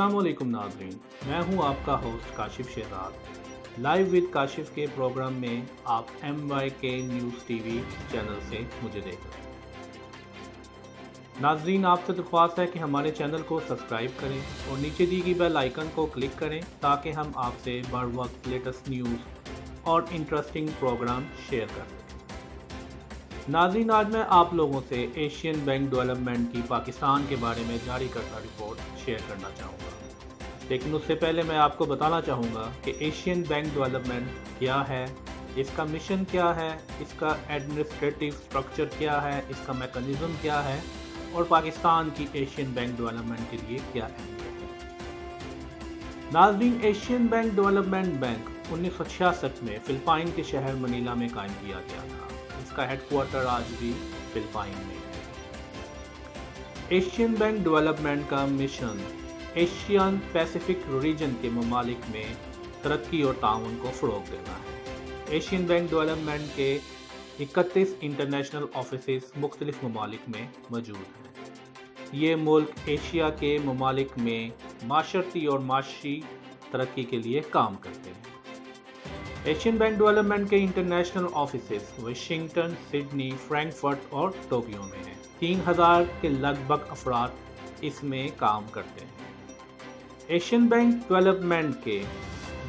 अस्सलाम वालेकुम नाज़रीन, मैं हूं आपका host Kashif Shahzad. Live with Kashif के प्रोग्राम में आप MYK न्यूज़ TV चैनल से मुझे देख रहे हैं। नाज़रीन, आपसे दरख्वास्त है कि हमारे चैनल को सब्सक्राइब करें और नीचे दी गई बेल आइकन को क्लिक करें ताकि हम आपसे बर वक्त लेटेस्ट न्यूज़ और इंटरेस्टिंग प्रोग्राम शेयर कर सकें। नाज़रीन, आज मैं आप लोगों से एशियन बैंक डेवलपमेंट की पाकिस्तान के बारे में जारी करदा रिपोर्ट शेयर करना चाहूँगा, लेकिन उससे पहले मैं आपको बताना चाहूँगा कि एशियन बैंक डेवलपमेंट क्या है, इसका मिशन क्या है, इसका एडमिनिस्ट्रेटिव स्ट्रक्चर क्या है, इसका मैकेनिज़्म क्या है और पाकिस्तान की एशियन बैंक डेवलपमेंट के लिए क्या अहमियत है। नाज़रीन, एशियन बैंक डेवलपमेंट बैंक 1966 में फ़िलिपाइन के शहर मनीला में कायम किया गया था। इसका हेडक्वार्टर आज भी फ़िलिपाइन में है। एशियन बैंक डेवलपमेंट का मिशन एशियन पैसिफिक रीजन के ममालिक में तरक्की और ताउन को फ़रोग़ देना है। एशियन बैंक डेवलपमेंट के 31 इंटरनेशनल ऑफिसेस मुख्तलिफ ममालिक में मौजूद हैं। ये मुल्क एशिया के ममालिक में माशरती और माशी तरक्की के लिए काम करते हैं। एशियन बैंक डेवलपमेंट के international offices Washington, Sydney, Frankfurt और टोक्यो में हैं। 3000 के लगभग अफराद इसमें काम करते हैं। एशियन बैंक डेवलपमेंट के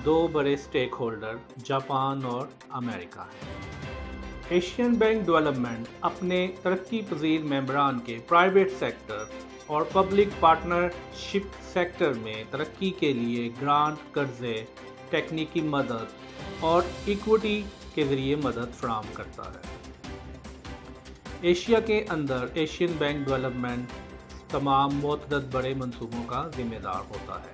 दो बड़े स्टेक होल्डर जापान और अमेरिका हैं। एशियन बैंक डेवलपमेंट अपने तरक्की पजीर मेंबरान के प्राइवेट सेक्टर और पब्लिक पार्टनरशिप सेक्टर में तरक्की के लिए ग्रांट, कर्जे, टेक्निकी मदद और इक्विटी के ज़रिए मदद फराहम करता है। एशिया के अंदर एशियन बैंक डेवलपमेंट तमाम मुतअद्दिद बड़े मंसूबों का ज़िम्मेदार होता है।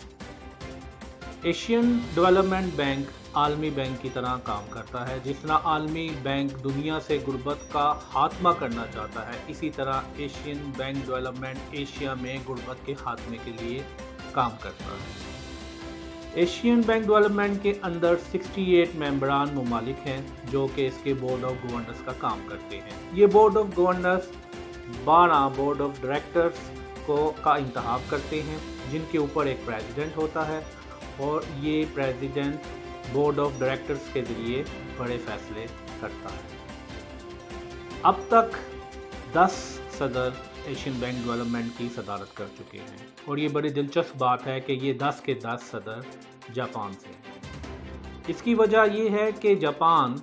एशियन डेवलपमेंट बैंक आलमी बैंक की तरह काम करता है। जिस तरह आलमी बैंक दुनिया से गुर्बत का खात्मा करना चाहता है, इसी तरह एशियन बैंक डेवलपमेंट एशिया में गुर्बत के खात्मे के लिए काम करता है। एशियन बैंक डेवलपमेंट के अंदर 68 मेंबरान ममालिक हैं जो कि इसके बोर्ड ऑफ गवर्नर्स का काम करते हैं। ये board of governors 12 board of directors का इंतखाब करते हैं, जिनके ऊपर एक प्रेसिडेंट होता है और ये प्रेसिडेंट बोर्ड ऑफ डायरेक्टर्स के ज़रिए बड़े फैसले करता है। अब तक 10 सदर एशियन बैंक डेवलपमेंट की सदारत कर चुके हैं और ये बड़ी दिलचस्प बात है कि ये 10 के 10 सदर जापान से हैं। इसकी वजह ये है कि Japan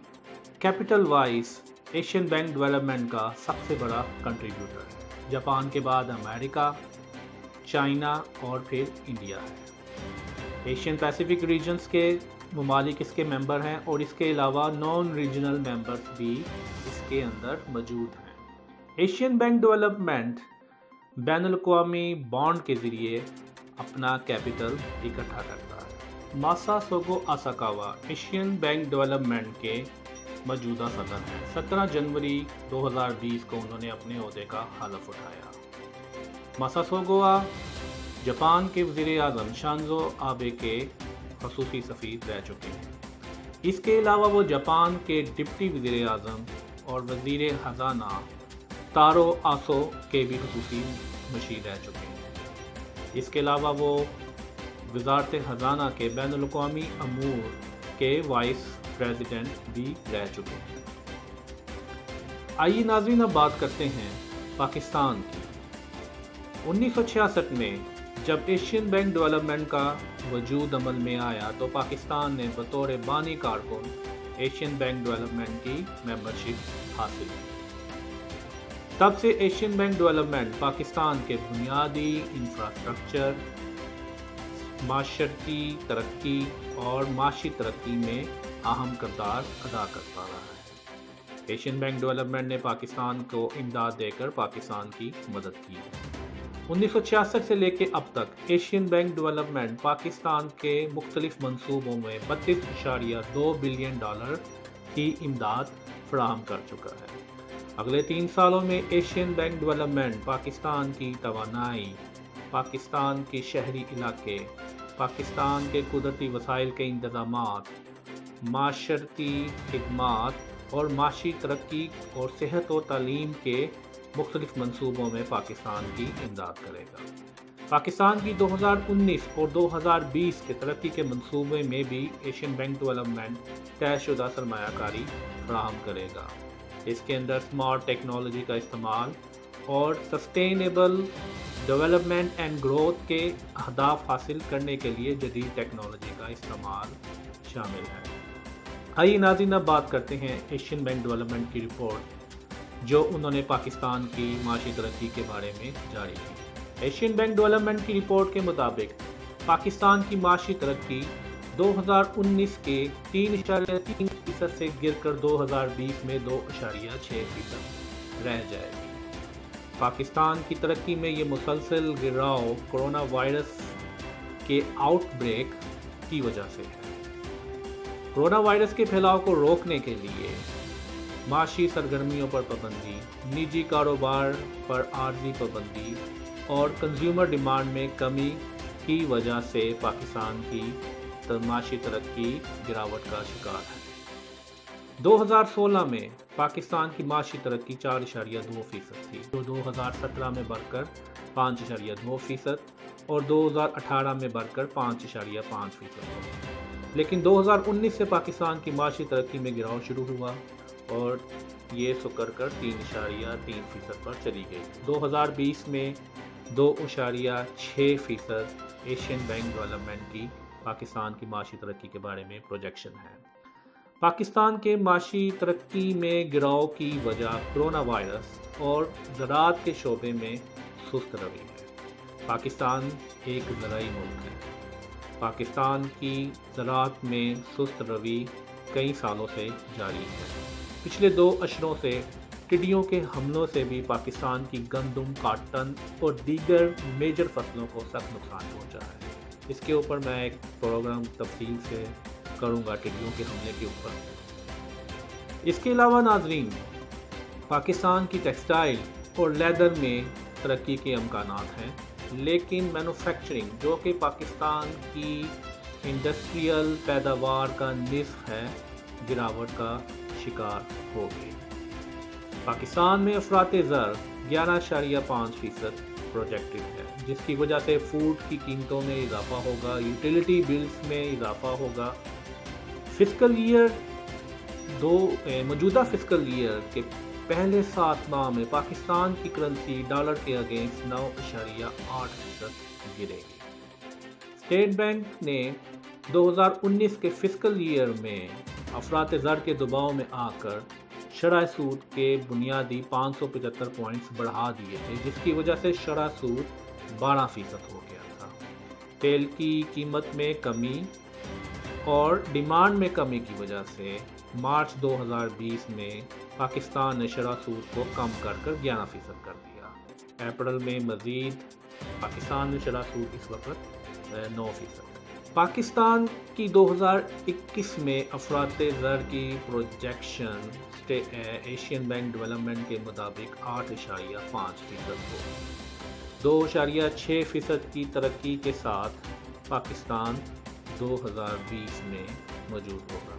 capital wise Asian bank development का सबसे बड़ा कंट्रीब्यूटर है। जापान के बाद अमेरिका, चाइना और फिर इंडिया है। एशियन पैसिफिक रीजन्स के ममालिक इसके मेंबर हैं और इसके अलावा नॉन रीजनल मेंबर्स भी इसके अंदर मौजूद हैं। एशियन बैंक डेवलपमेंट बैनुल-अक़वामी बॉन्ड के ज़रिए अपना कैपिटल इकट्ठा करता है। मासासोगो आसाकावा एशियन बैंक डेवलपमेंट के मौजूदा सदर हैं। 17 जनवरी 2020 को उन्होंने अपने ओहदे का हलफ उठाया। मासासोगो जापान के वज़ीर आज़म शिंजो आबे के ख़ुसूसी सफ़ीर रह चुके हैं। इसके अलावा वो जापान के डिप्टी वज़ीर आज़म और वज़ीर ख़ज़ाना तारो आसो के भी ख़ुसूसी मशीर रह चुके हैं। इसके अलावा वो वज़ारत ख़ज़ाना के बैनुल-अक़वामी अमूर के वाइस प्रेसिडेंट भी रह चुके हैं। आइए नाज़रीन, अब बात करते हैं पाकिस्तान की। 1966 में जब एशियन बैंक डेवलपमेंट का वजूद अमल में आया तो पाकिस्तान ने बतौर बानी कारकुन एशियन बैंक डेवलपमेंट की मेंबरशिप हासिल की। तब से एशियन बैंक डेवलपमेंट पाकिस्तान के बुनियादी इंफ्रास्ट्रक्चर, माशरती तरक्की और माशी तरक्की में अहम किरदार अदा करता रहा है। एशियन बैंक डेवलपमेंट ने पाकिस्तान को इमदाद देकर पाकिस्तान की मदद की है। 1966 से लेकर अब तक एशियन बैंक डेवलपमेंट पाकिस्तान के मुख्तलिफ मंसूबों में $32.2 बिलियन की इमदाद फराहम कर चुका है। अगले 3 सालों में एशियन बैंक डेवलपमेंट पाकिस्तान की तवानाई, पाकिस्तान के शहरी इलाके, पाकिस्तान के कुदरती वसाइल के इंतज़ामात, माशरती खिदमात और माशी तरक्की और सेहत और तालीम के मुख्तलिफ मंसूबों में पाकिस्तान की इमदाद करेगा। پاکستان کی 2019 اور 2020 کے ترقی کے منصوبے میں بھی ایشین بینک ڈیولپمنٹ طے شدہ سرمایہ کاری فراہم کرے گا۔ اس کے اندر اسمارٹ ٹیکنالوجی کا استعمال اور سسٹینیبل ڈیولپمنٹ اینڈ گروتھ کے اہداف حاصل کرنے کے لیے جدید ٹیکنالوجی کا استعمال شامل ہے۔ آئیے ناظرین اب بات کرتے ہیں ایشین بینک ڈیولپمنٹ کی رپورٹ جو انہوں نے پاکستان کی معاشی ترقی کے بارے میں جاری کی۔ ایشین بینک ڈیولپمنٹ کی رپورٹ کے مطابق پاکستان کی معاشی ترقی 2019 کے 3.3% سے گر کر 2020 میں 2.6% رہ جائے گی۔ پاکستان کی ترقی میں یہ مسلسل گراؤ کورونا وائرس کے آؤٹ بریک کی وجہ سے ہے۔ کورونا وائرس کے پھیلاؤ کو روکنے کے لیے معاشی سرگرمیوں پر پابندی، نجی کاروبار پر عارضی پابندی اور کنزیومر ڈیمانڈ میں کمی کی وجہ سے پاکستان کی معاشی ترقی گراوٹ کا شکار ہے۔ 2016 میں پاکستان کی معاشی ترقی 4.2% تھی جو 2017 میں بڑھ کر 5.2% اور 2018 میں بڑھ کر 5.5% ہوگی۔ لیکن 2019 سے پاکستان کی معاشی ترقی میں گراؤ شروع ہوا اور یہ سکر کر 3.3% پر چلی گئی۔ 2020 میں 2.6% ایشین بینک ڈیولپمنٹ کی پاکستان کی معاشی ترقی کے بارے میں پروجیکشن ہے۔ پاکستان کے معاشی ترقی میں گراؤ کی وجہ کورونا وائرس اور زراعت کے شعبے میں سست روی ہے۔ پاکستان ایک زرعی ملک ہے۔ پاکستان کی زراعت میں سست روی کئی سالوں سے جاری ہے۔ پچھلے 2 اشروں سے ٹڈیوں کے حملوں سے بھی پاکستان کی گندم، کاٹن اور دیگر میجر فصلوں کو سخت نقصان پہنچا ہے۔ اس کے اوپر میں ایک پروگرام تفصیل سے کروں گا ٹڈیوں کے حملے کے اوپر۔ اس کے علاوہ ناظرین، پاکستان کی ٹیکسٹائل اور لیدر میں ترقی کے امکانات ہیں، لیکن مینوفیکچرنگ جو کہ پاکستان کی انڈسٹریل پیداوار کا نصف ہے، گراوٹ کا شکار ہو گئی۔ پاکستان میں افراط زر 11.5% پروجیکٹڈ ہے، جس کی وجہ سے فوڈ کی قیمتوں میں اضافہ ہوگا، یوٹیلیٹی بلز میں اضافہ ہوگا۔ موجودہ فسکل ایئر کے پہلے 7 ماہ میں پاکستان کی کرنسی ڈالر کے اگینسٹ 9.8% گرے گی۔ اسٹیٹ بینک نے 2019 کے فسکل ایئر میں افراط زر کے دباؤ میں آ کر شرح سود کے بنیادی 575 پوائنٹس بڑھا دیے تھے، جس کی وجہ سے شرح سود 12% ہو گیا تھا۔ تیل کی قیمت میں کمی اور ڈیمانڈ میں کمی کی وجہ سے مارچ 2020 میں پاکستان نے شرح سود کو کم کر 11% کر دیا۔ اپریل میں مزید پاکستان میں شرح سود اس وقت 9%۔ پاکستان کی 2021 میں افراط زر کی پروجیکشن ایشین بینک ڈیولپمنٹ کے مطابق 8.5% ہوگی۔ 2.6% کی ترقی کے ساتھ پاکستان 2020 میں موجود ہوگا۔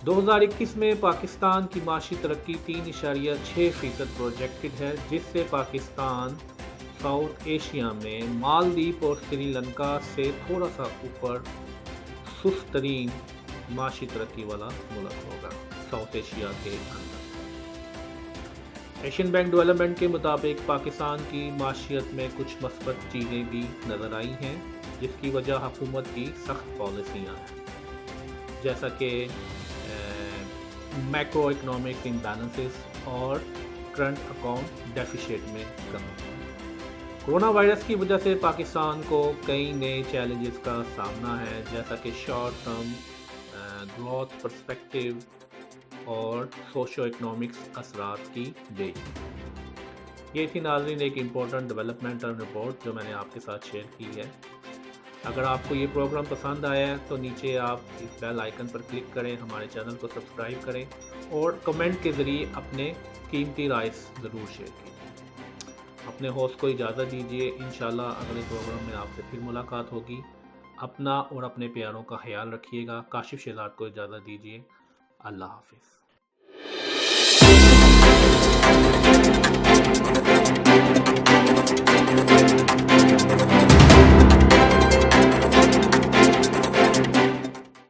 2021 میں پاکستان کی معاشی ترقی 3.6% پروجیکٹڈ ہے، جس سے پاکستان ساؤتھ ایشیا میں مالدیپ اور سری لنکا سے تھوڑا سا اوپر سست ترین معاشی ترقی والا ملک ہوگا ساؤتھ ایشیا کے اندر۔ ایشین بینک ڈیولپمنٹ کے مطابق پاکستان کی معیشت میں کچھ مثبت چیزیں بھی نظر آئی ہیں، جس کی وجہ حکومت کی سخت پالیسیاں ہیں، جیسا کہ میکرو اکنامک امبیلنسز اور کرنٹ اکاؤنٹ ڈیفیسٹ میں کمی۔ کورونا وائرس کی وجہ سے پاکستان کو کئی نئے چیلنجز کا سامنا ہے، جیسا کہ شارٹ ٹرم گروتھ پرسپیکٹیو اور سوشو اکنامکس اثرات کی دیکھ۔ یہ تھی ناظرین ایک امپورٹنٹ ڈیولپمنٹل رپورٹ جو میں نے آپ کے ساتھ شیئر کی ہے۔ اگر آپ کو یہ پروگرام پسند آیا ہے تو نیچے آپ اس بیل آئیکن پر کلک کریں، ہمارے چینل کو سبسکرائب کریں اور کمنٹ کے ذریعے اپنے قیمتی رائے ضرور شیئر کیجیے۔ اپنے ہوسٹ کو اجازت دیجیے، انشاءاللہ اگلے پروگرام میں آپ سے پھر ملاقات ہوگی۔ اپنا اور اپنے پیاروں کا خیال رکھیے گا۔ کاشف شہزاد کو اجازت دیجیے۔ اللہ حافظ۔